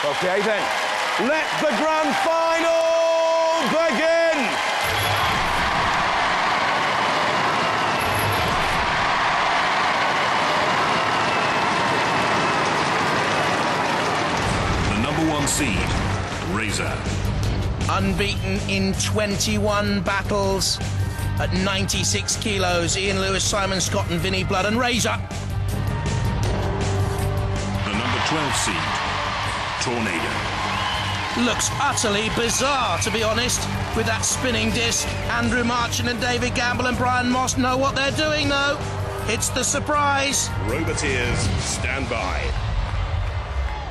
Okay then, let the grand final begin! The #1 seed, Razer. Unbeaten in 21 battles at 96 kilos, Ian Lewis, Simon Scott and Vinnie Blood, and Razer. The #12 seed, Tornado. Looks utterly bizarre, to be honest, with that spinning disc. Andrew Marchant and David Gamble and Brian Moss know what they're doing, though. It's the surprise. Roboteers, stand by.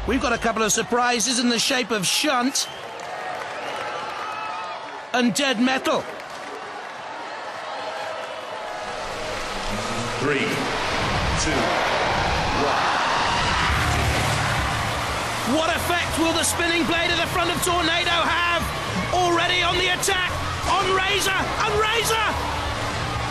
We've got a couple of surprises in the shape of Shunt and Dead Metal. 3, 2, 1. What effect will the spinning blade at the front of Tornado have? Already on the attack, on Razer, and Razer!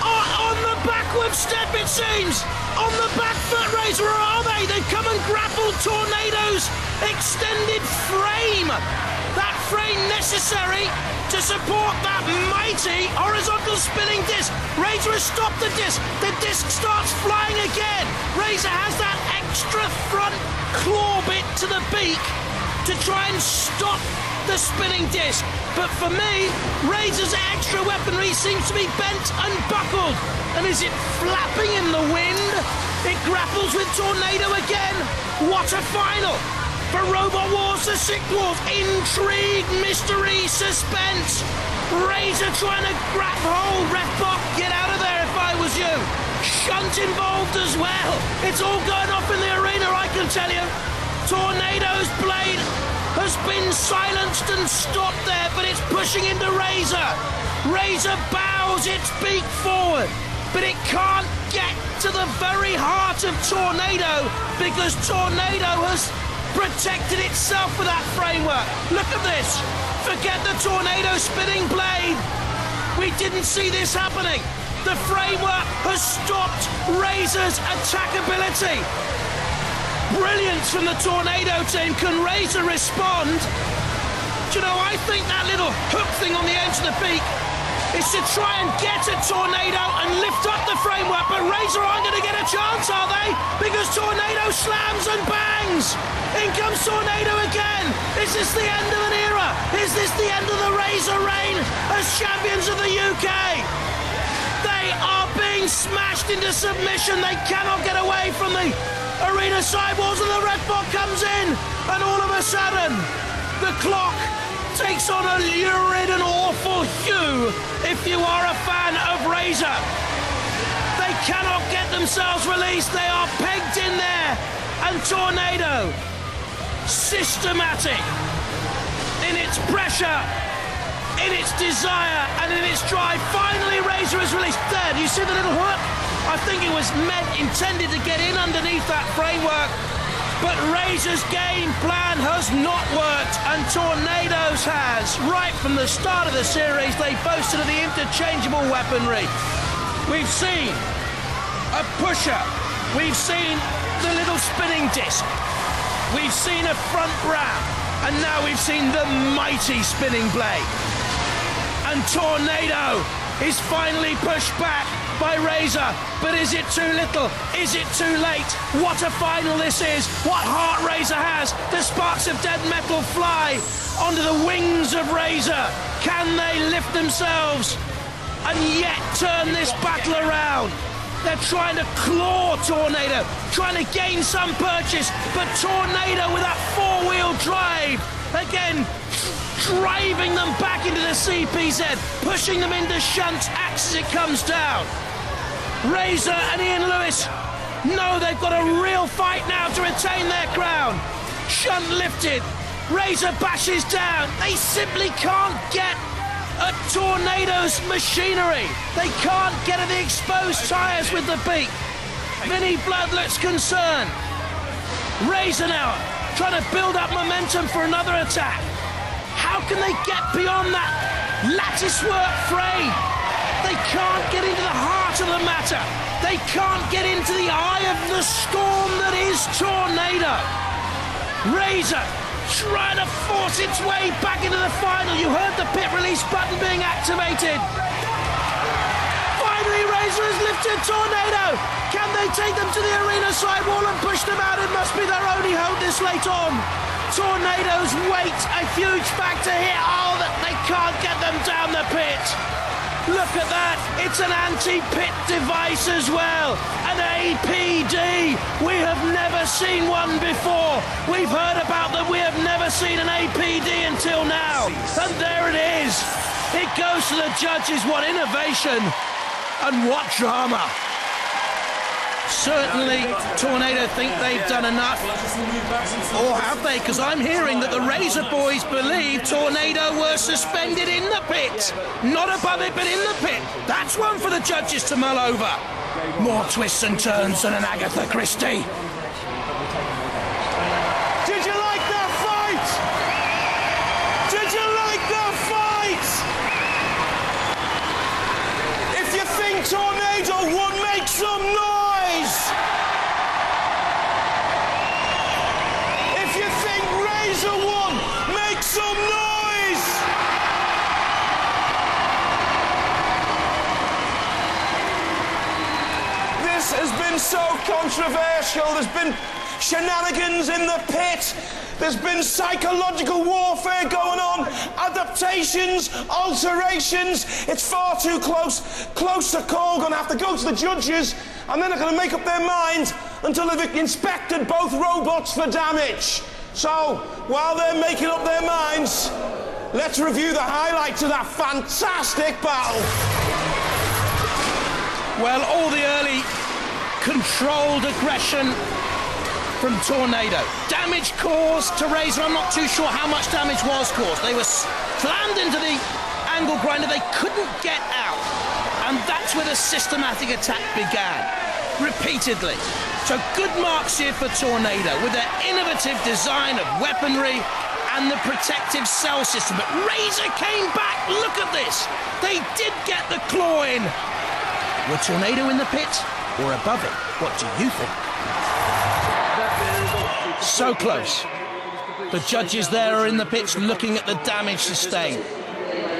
On the backward step, it seems! On the back foot, Razer, or are they? They've come and grappled Tornado's extended frame! That frame necessary to support that mighty horizontal spinning disc. Razer has stopped the disc. The disc starts flying again. Razer has that extra front claw bit to the beak to try and stop the spinning disc. But for me, Razer's extra weaponry seems to be bent and buckled. And is it flapping in the wind? It grapples with Tornado again. What a final! For Robot Wars, the Sick Wars, intrigue, mystery, suspense. Razer trying to grab hold. Refbot, get out of there if I was you. Shunt involved as well. It's all going off in the arena, I can tell you. Tornado's blade has been silenced and stopped there, but it's pushing into Razer. Razer bows its beak forward, but it can't get to the very heart of Tornado because Tornado has protected itself with that framework. Look at this. Forget the Tornado spinning blade. We didn't see this happening. The framework has stopped Razer's attackability. Brilliance from the Tornado team. Can Razer respond? Do you know, I think that little hook thing on the edge of the beak is to try and get at Tornado and lift up the framework, but Razer aren't going to get a chance, are they? Because Tornado slams and bangs. In comes Tornado again. Is this the end of an era? Is this the end of the Razer reign as champions of the UK? They are being smashed into submission. They cannot get away from the arena sidewalls, and the red bot comes in, and all of a sudden, the clock takes on a lurid and awful hue if you are a fan of Razer. They cannot get themselves released. They are pegged in there, and Tornado, systematic in its pressure, in its desire, and in its drive. Finally, Razer is released. There, do you see the little hook? I think it was intended to get in underneath that framework, but Razer's game plan has not worked, and Tornado's has. Right from the start of the series, they boasted of the interchangeable weaponry. We've seen a pusher. We've seen the little spinning disc. We've seen a front grab, and now we've seen the mighty spinning blade. And Tornado is finally pushed back by Razer, but is it too little? Is it too late? What a final this is. What heart Razer has. The sparks of Dead Metal fly onto the wings of Razer. Can they lift themselves and yet turn this battle around? They're trying to claw Tornado, trying to gain some purchase, but Tornado with that four-wheel drive, again, driving them back into the CPZ, pushing them into Shunt's axe as it comes down. Razer and Ian Lewis know they've got a real fight now to retain their crown. Shunt lifted, Razer bashes down. They simply can't get at Tornado's machinery. They can't get at the exposed tyres with the beak. Vinnie Blood looks concerned. Razer now trying to build up momentum for another attack. How can they get beyond that latticework frame? They can't get into the heart of the matter. They can't get into the eye of the storm that is Tornado. Razer trying to force its way back into the final. You heard the pit release button being activated. Finally, Razer has lifted Tornado. Can they take them to the arena sidewall and push them out? It must be their only hope this late on. Tornado's weight, a huge factor here. Oh, that they can't get them down the pit. Look at that. It's an anti-pit device as well. An APD. We have never seen one before. We've heard about them. We have never seen an APD until now. And there it is. It goes to the judges. What innovation and what drama. Certainly, Tornado think they've done enough. Or have they? Because I'm hearing that the Razer boys believe Tornado were suspended in the pit. Not above it, but in the pit. That's one for the judges to mull over. More twists and turns than an Agatha Christie. Did you like that fight? Did you like that fight? If you think Tornado would make some noise, if you think Razer won, make some noise. This has been so controversial. There's been shenanigans in the pit. There's been psychological warfare going on, adaptations, alterations. It's far too close to call. Gonna have to go to the judges, and then they're gonna make up their minds until they've inspected both robots for damage. So, while they're making up their minds, let's review the highlights of that fantastic battle. Well, all the early controlled aggression from Tornado. Damage caused to Razer. I'm not too sure how much damage was caused. They were slammed into the angle grinder. They couldn't get out. And that's where the systematic attack began. Repeatedly. So good marks here for Tornado with their innovative design of weaponry and the protective cell system. But Razer came back. Look at this. They did get the claw in. Were Tornado in the pit or above it? What do you think? So close. The judges there are in the pits looking at the damage sustained.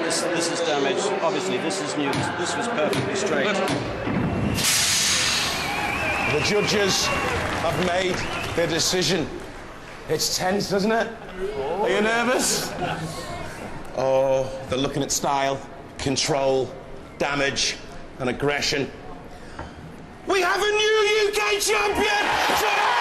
This is damage. Obviously, this is new. This was perfectly straight. The judges have made their decision. It's tense, isn't it? Are you nervous? Oh, they're looking at style, control, damage, and aggression. We have a new UK champion!